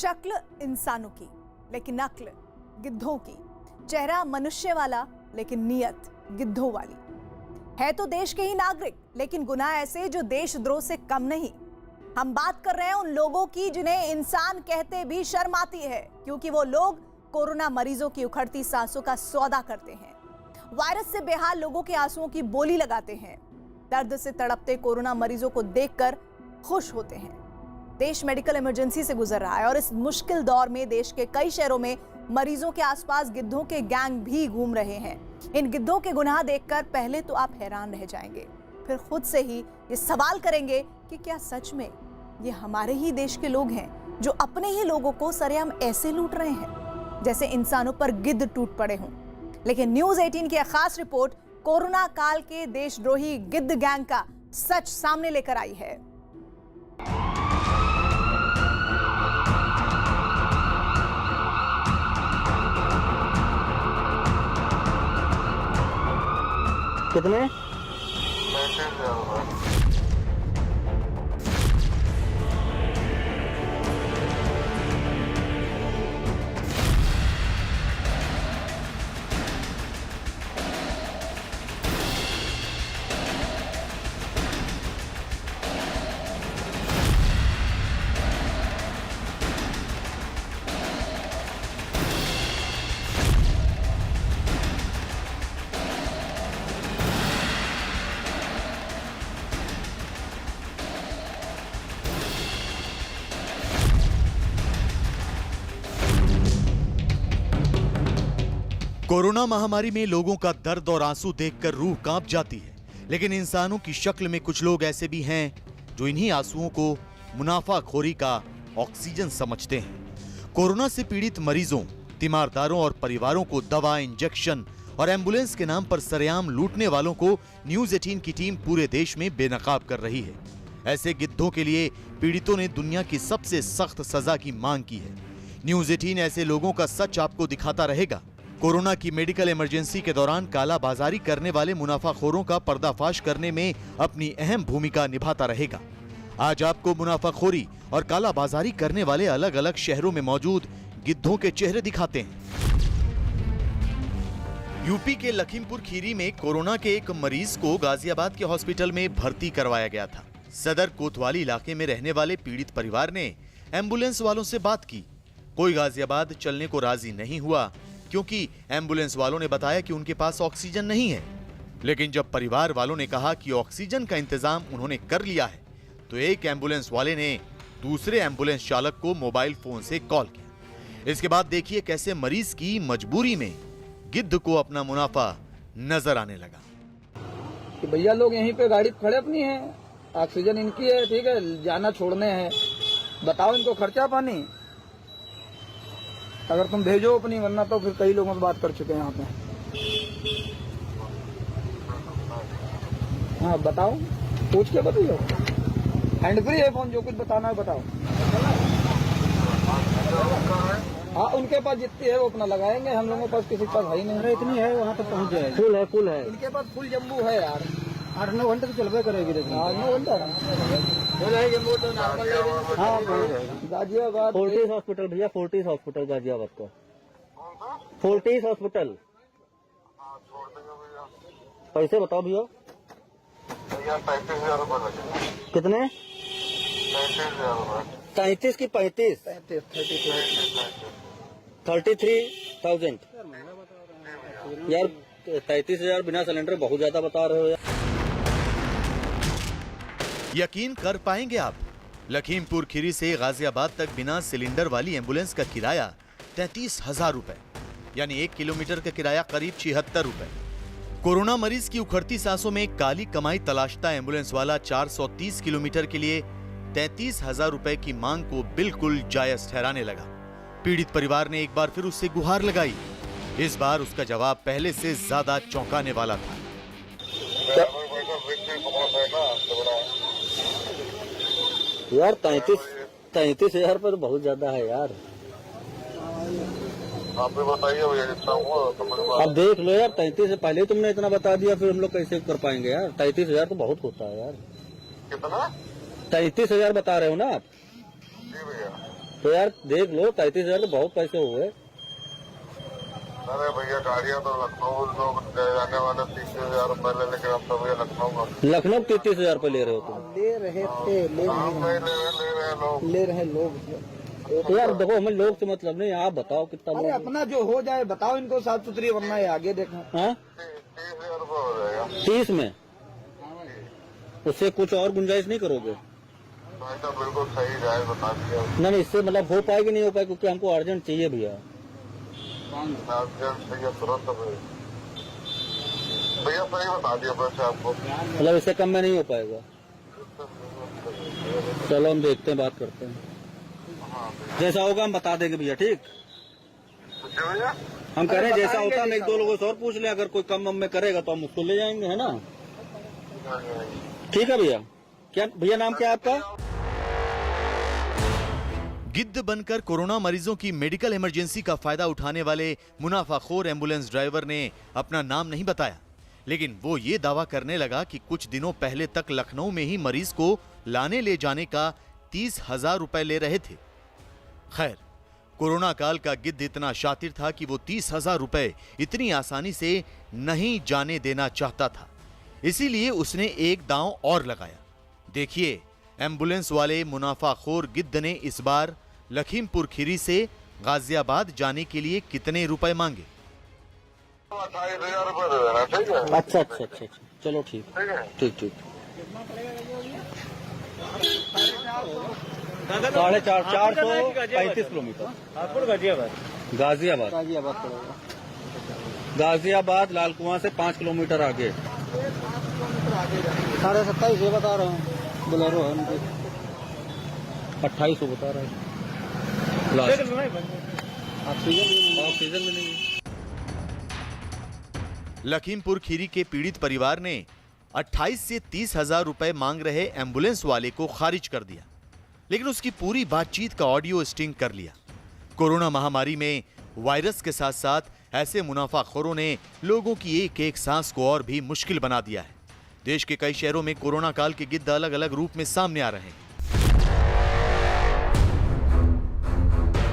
शक्ल इंसानों की लेकिन अक्ल गिद्धों की, चेहरा मनुष्य वाला लेकिन नीयत गिद्धों वाली। है तो देश के ही नागरिक लेकिन गुनाह ऐसे जो देशद्रोह से कम नहीं। हम बात कर रहे हैं उन लोगों की जिन्हें इंसान कहते भी शर्म आती है, क्योंकि वो लोग कोरोना मरीजों की उखड़ती सांसों का सौदा करते हैं, वायरस से बेहाल लोगों के आंसुओं की बोली लगाते हैं, दर्द से तड़पते कोरोना मरीजों को देखकर खुश होते हैं। देश मेडिकल इमरजेंसी से गुजर रहा है और इस मुश्किल दौर में देश के कई शहरों में मरीजों के आसपास गिद्धों के गैंग भी घूम रहे हैं। इन गिद्धों के गुनाह देखकर पहले तो आप हैरान रह जाएंगे, फिर खुद से ही ये सवाल करेंगे कि क्या सच में ये हमारे ही देश के लोग हैं जो अपने ही लोगों को सरेआम ऐसे लूट रहे हैं जैसे इंसानों पर गिद्ध टूट पड़े हों। लेकिन न्यूज़ 18 की एक खास रिपोर्ट कोरोना काल के देशद्रोही गिद्ध गैंग का सच सामने लेकर आई है। कितने? कोरोना महामारी में लोगों का दर्द और आंसू देखकर रूह कांप जाती है, लेकिन इंसानों की शक्ल में कुछ लोग ऐसे भी हैं जो इन्हीं आंसुओं को मुनाफाखोरी का ऑक्सीजन समझते हैं। कोरोना से पीड़ित मरीजों, तीमारदारों और परिवारों को दवा, इंजेक्शन और एम्बुलेंस के नाम पर सरेआम लूटने वालों को न्यूज़ 18 की टीम पूरे देश में बेनकाब कर रही है। ऐसे गिद्धों के लिए पीड़ितों ने दुनिया की सबसे सख्त सजा की मांग की है। न्यूज़ 18 ऐसे लोगों का सच आपको दिखाता रहेगा। कोरोना की मेडिकल इमरजेंसी के दौरान कालाबाजारी करने वाले मुनाफाखोरों का पर्दाफाश करने में अपनी अहम भूमिका निभाता रहेगा। आज आपको मुनाफाखोरी और कालाबाजारी करने वाले अलग अलग शहरों में मौजूद गिद्धों के चेहरे दिखाते हैं। यूपी के लखीमपुर खीरी में कोरोना के एक मरीज को गाजियाबाद के हॉस्पिटल में भर्ती करवाया गया था। सदर कोतवाली इलाके में रहने वाले पीड़ित परिवार ने एम्बुलेंस वालों से बात की। कोई गाजियाबाद चलने को राजी नहीं हुआ, क्योंकि एम्बुलेंस वालों ने बताया कि उनके पास ऑक्सीजन नहीं है। लेकिन जब परिवार वालों ने कहा कि ऑक्सीजन का इंतजाम उन्होंने कर लिया है, तो एक एम्बुलेंस वाले ने दूसरे एम्बुलेंस चालक को मोबाइल फोन से कॉल किया। इसके बाद देखिए कैसे मरीज की मजबूरी में गिद्ध को अपना मुनाफा नजर आने लगा। कि भैया लोग यहीं पे गाड़ी खड़े अपनी है, ऑक्सीजन इनकी है, ठीक है, जाना छोड़ने हैं, बताओ इनको खर्चा पानी अगर तुम भेजो अपनी, वरना तो फिर कई लोगों से बात कर चुके हैं यहाँ पे। हाँ बताओ, पूछ के बताइए। हैंड फ्री है फोन, जो कुछ बताना है बताओ। हाँ उनके पास जितनी है वो अपना लगाएंगे, हम लोगों के पास किसी के पास है ही नहीं। इतनी है वहाँ तक पहुँच जाएगी। फुल है इनके पास, फुल जम्बू है यार। 8-9 घंटे तो चलबे करेगी। देखिए 8-9 घंटा हाँ गाजियाबाद फोर्टिस हॉस्पिटल भैया, फोर्टिस हॉस्पिटल गाजियाबाद का, फोर्टिस हॉस्पिटल। पैसे बताओ भैया। कितने? 33 की 35? 33,000 यार। 33,000 बिना सिलेंडर बहुत ज्यादा बता रहे हो यार। यकीन कर पाएंगे आप, लखीमपुर खीरी से गाजियाबाद तक बिना सिलेंडर वाली एम्बुलेंस का किराया 33,000 रुपए, यानी 1 किलोमीटर का किराया करीब 76 रुपए। कोरोना मरीज की उखड़ती सांसों में काली कमाई तलाशता एम्बुलेंस वाला 430 किलोमीटर के लिए 33,000 रुपए की मांग को बिल्कुल जायज ठहराने लगा। पीड़ित परिवार ने एक बार फिर उससे गुहार लगाई। इस बार उसका जवाब पहले से ज्यादा चौंकाने वाला था। यार 33,000 पर बहुत ज्यादा है यार। आप भी बताइए भैया जितना हुआ। अब देख लो यार, 33 से पहले तुमने इतना बता दिया, फिर हम लोग कैसे कर पाएंगे यार। 33,000 तो बहुत होता है यार। कितना? 33,000 बता रहे हो ना आप? जी भैया। तो यार देख लो 33,000 तो बहुत पैसे हुए। अरे भैया गाड़ियाँ तो लखनऊ लोग जाने वाले 30,000 रुपए ले, लेकिन हम तो भैया लखनऊ का लखनऊ 33,000 रुपए ले रहे हो तुम? ले रहे थे, ले रहे लोग। तो यार देखो हमें लोग से मतलब नहीं, आप बताओ कितना अरे अपना जो हो जाए बताओ इनको, साफ सुथरी, वरना ये आगे देखो। हाँ 30,000 रुपए हो जाएगा। 30 में उससे कुछ और गुंजाइश नहीं करोगे? भाई तो बिल्कुल सही जाए, बता दिया। नहीं इससे मतलब हो पाएगी नहीं हो पाएगी, क्योंकि हमको अर्जेंट चाहिए भैया। तुरंत भैया सही बता दिया पैसे आपको। मतलब इससे कम में नहीं हो पाएगा? चलो हम देखते हैं, बात करते हैं, जैसा होगा हम बता देंगे भैया। ठीक भैया हम कह रहे हैं जैसा होता है, हम एक दो लोगों से और पूछ लें, अगर कोई कम में करेगा तो हम उसको ले जाएंगे, है ना? ठीक है भैया। क्या भैया नाम क्या है आपका? गिद्ध बनकर कोरोना मरीजों की मेडिकल इमरजेंसी का फायदा उठाने वाले मुनाफाखोर एम्बुलेंस ड्राइवर ने अपना नाम नहीं बताया, लेकिन वो ये दावा करने लगा कि कुछ दिनों पहले तक लखनऊ में ही मरीज को लाने ले जाने का 30,000 रुपए ले रहे थे। खैर, कोरोना काल का गिद्ध इतना शातिर था कि वो 30,000 रुपए इतनी आसानी से नहीं जाने देना चाहता था। इसीलिए उसने एक दांव और लगाया। देखिए एम्बुलेंस वाले मुनाफाखोर गिद्ध ने इस बार लखीमपुर खीरी से गाजियाबाद जाने के लिए कितने रुपए मांगे? 28,000 रुपए दे देना, ठीक है? अच्छा, चलो ठीक है। ठीक 435 किलोमीटर गाजियाबाद गाजियाबाद लाल कुआं से 5 किलोमीटर आगे। 27.5 बता रहे हैं, बोलेरो है उनकी। 2800 बता रहा है। ऑक्सीजन में नहीं। लखीमपुर खीरी के पीड़ित परिवार ने 28 से 30,000 रुपए मांग रहे एम्बुलेंस वाले को खारिज कर दिया, लेकिन उसकी पूरी बातचीत का ऑडियो स्टिंग कर लिया। कोरोना महामारी में वायरस के साथ साथ ऐसे मुनाफाखोरों ने लोगों की एक एक सांस को और भी मुश्किल बना दिया है। देश के कई शहरों में कोरोना काल के गिद्ध अलग अलग रूप में सामने आ रहे हैं।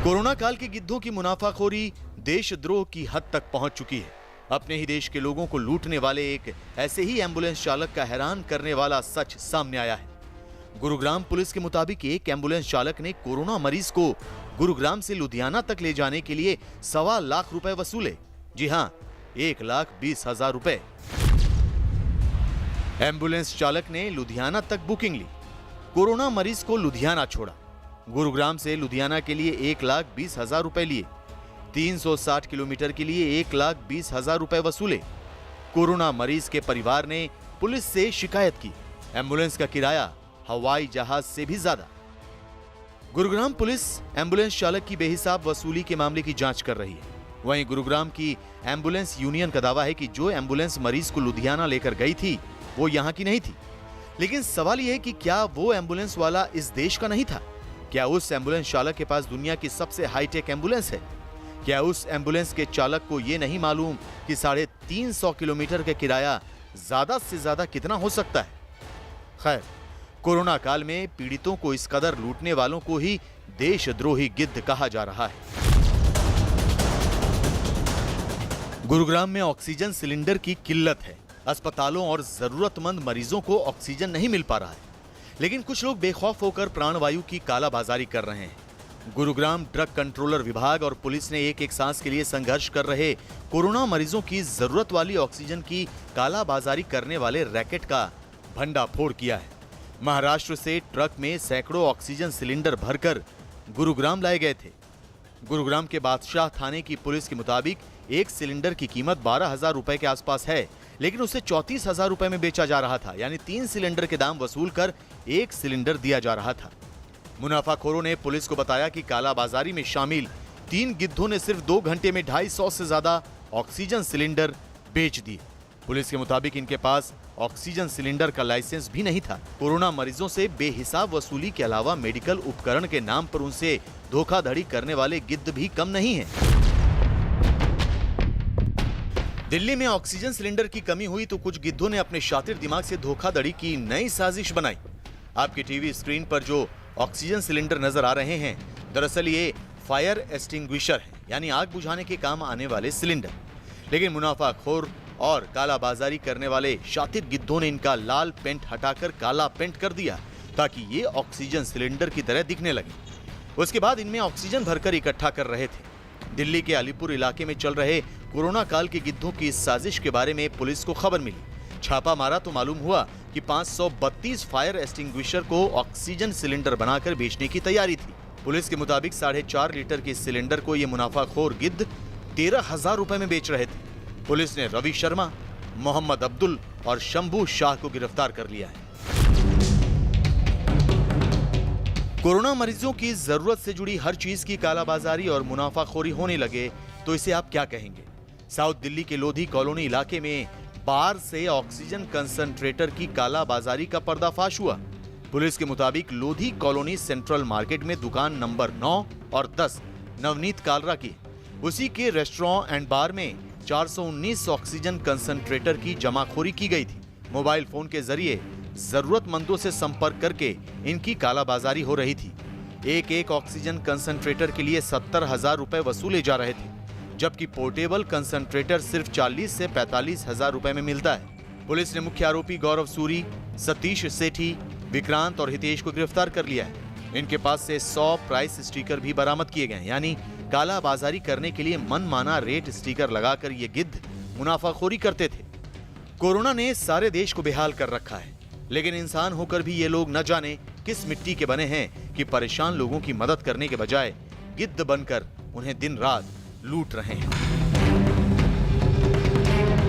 कोरोना काल के गिद्धों की मुनाफाखोरी देशद्रोह की हद तक पहुंच चुकी है। अपने ही देश के लोगों को लूटने वाले एक ऐसे ही एम्बुलेंस चालक का हैरान करने वाला सच सामने आया है। गुरुग्राम पुलिस के मुताबिक एक एम्बुलेंस चालक ने कोरोना मरीज को गुरुग्राम से लुधियाना तक ले जाने के लिए 1.25 लाख रुपए वसूले। जी हां, 1,20,000 रुपए। एम्बुलेंस चालक ने लुधियाना तक बुकिंग ली, कोरोना मरीज को लुधियाना छोड़ा, गुरुग्राम से लुधियाना के लिए 1,20,000 रुपए लिए, 360 किलोमीटर के लिए 1,20,000 रुपए वसूले। कोरोना मरीज के परिवार ने पुलिस से शिकायत की। एम्बुलेंस का किराया हवाई जहाज से भी ज्यादा। गुरुग्राम पुलिस एम्बुलेंस चालक की बेहिसाब वसूली के मामले की जांच कर रही है। वहीं गुरुग्राम की एम्बुलेंस यूनियन का दावा है कि जो एम्बुलेंस मरीज को लुधियाना लेकर गई थी वो यहां की नहीं थी। लेकिन सवाल यह है कि क्या वो एम्बुलेंस वाला इस देश का नहीं था? क्या उस एम्बुलेंस चालक के पास दुनिया की सबसे हाईटेक एम्बुलेंस है? क्या उस एम्बुलेंस के चालक को यह नहीं मालूम कि 350 किलोमीटर का किराया ज्यादा से ज्यादा कितना हो सकता है? खैर, कोरोना काल में पीड़ितों को इस कदर लूटने वालों को ही देशद्रोही गिद्ध कहा जा रहा है। गुरुग्राम में ऑक्सीजन सिलेंडर की किल्लत है। अस्पतालों और जरूरतमंद मरीजों को ऑक्सीजन नहीं मिल पा रहा है, लेकिन कुछ लोग बेखौफ होकर प्राणवायु की कालाबाजारी कर रहे हैं। गुरुग्राम ड्रग कंट्रोलर विभाग और पुलिस ने एक एक सांस के लिए संघर्ष कर रहे कोरोना मरीजों की जरूरत वाली ऑक्सीजन की कालाबाजारी करने वाले रैकेट का भंडाफोड़ किया है। महाराष्ट्र से ट्रक में सैकड़ों ऑक्सीजन सिलेंडर भरकर गुरुग्राम लाए गए थे। गुरुग्राम के बादशाह थाने की पुलिस के मुताबिक एक सिलेंडर की कीमत 12,000 रुपए के आसपास है, लेकिन उसे 34,000 रुपए में बेचा जा रहा था। यानी 3 सिलेंडर के दाम वसूल कर 1 सिलेंडर दिया जा रहा था। मुनाफाखोरों ने पुलिस को बताया कि कालाबाजारी में शामिल 3 गिद्धों ने सिर्फ 2 घंटे में 250 से ज्यादा ऑक्सीजन सिलेंडर बेच दिए। पुलिस के मुताबिक इनके पास ऑक्सीजन सिलेंडर का लाइसेंस भी नहीं था। कोरोना मरीजों से बेहिसाब वसूली के अलावा मेडिकल उपकरण के नाम पर उनसे धोखाधड़ी करने वाले गिद्ध भी कम नहीं हैं। दिल्ली में ऑक्सीजन सिलेंडर की कमी हुई तो कुछ गिद्धों ने अपने शातिर दिमाग से धोखाधड़ी की नई साजिश बनाई। आपकी टीवी स्क्रीन पर जो ऑक्सीजन सिलेंडर नजर आ रहे हैं दरअसल ये फायर एक्सटिंग्विशर है, यानी आग बुझाने के काम आने वाले सिलेंडर। लेकिन मुनाफाखोर और कालाबाजारी करने वाले शातिर गिद्धों ने इनका लाल पेंट हटाकर काला पेंट कर दिया ताकि ये ऑक्सीजन सिलेंडर की तरह दिखने लगे। उसके बाद इनमें ऑक्सीजन भरकर इकट्ठा कर रहे थे। दिल्ली के अलीपुर इलाके में चल रहे कोरोना काल के गिद्धों की इस साजिश के बारे में पुलिस को खबर मिली। छापा मारा तो मालूम हुआ कि 532 फायर एक्सटिंग्विशर को ऑक्सीजन सिलेंडर बनाकर बेचने की तैयारी थी। पुलिस के मुताबिक 4.5 लीटर के सिलेंडर को ये मुनाफाखोर गिद्ध 13,000 रुपए में बेच रहे थे। पुलिस ने रवि शर्मा, मोहम्मद अब्दुल और शंभू शाह को गिरफ्तार कर लिया है। कोरोना मरीजों की जरूरत से जुड़ी हर चीज की कालाबाजारी और मुनाफाखोरी होने लगे तो इसे आप क्या कहेंगे? साउथ दिल्ली के लोधी कॉलोनी इलाके में बार से ऑक्सीजन कंसंट्रेटर की कालाबाजारी का पर्दाफाश हुआ। पुलिस के मुताबिक लोधी कॉलोनी सेंट्रल मार्केट में दुकान नंबर 9 और 10 नवनीत कालरा की, उसी के रेस्टोरेंट एंड बार में 419 ऑक्सीजन कंसंट्रेटर की जमाखोरी की गई थी। मोबाइल फोन के जरिए जरूरतमंदों से संपर्क करके इनकी कालाबाजारी हो रही थी। एक ऑक्सीजन कंसंट्रेटर के लिए 70,000 रुपए वसूले जा रहे थे, जबकि पोर्टेबल कंसंट्रेटर सिर्फ 40 से 45,000 रुपए में मिलता है। पुलिस ने मुख्य आरोपी गौरव सूरी, सतीश सेठी, विक्रांत और हितेश को गिरफ्तार कर लिया है। इनके पास से 100 प्राइस स्टिकर भी बरामद किए गए, यानी कालाबाजारी करने के लिए मनमाना रेट स्टिकर लगाकर ये गिद्ध मुनाफाखोरी करते थे। कोरोना ने सारे देश को बेहाल कर रखा है, लेकिन इंसान होकर भी ये लोग न जाने किस मिट्टी के बने हैं कि परेशान लोगों की मदद करने के बजाय गिद्ध बनकर उन्हें दिन रात लूट रहे हैं।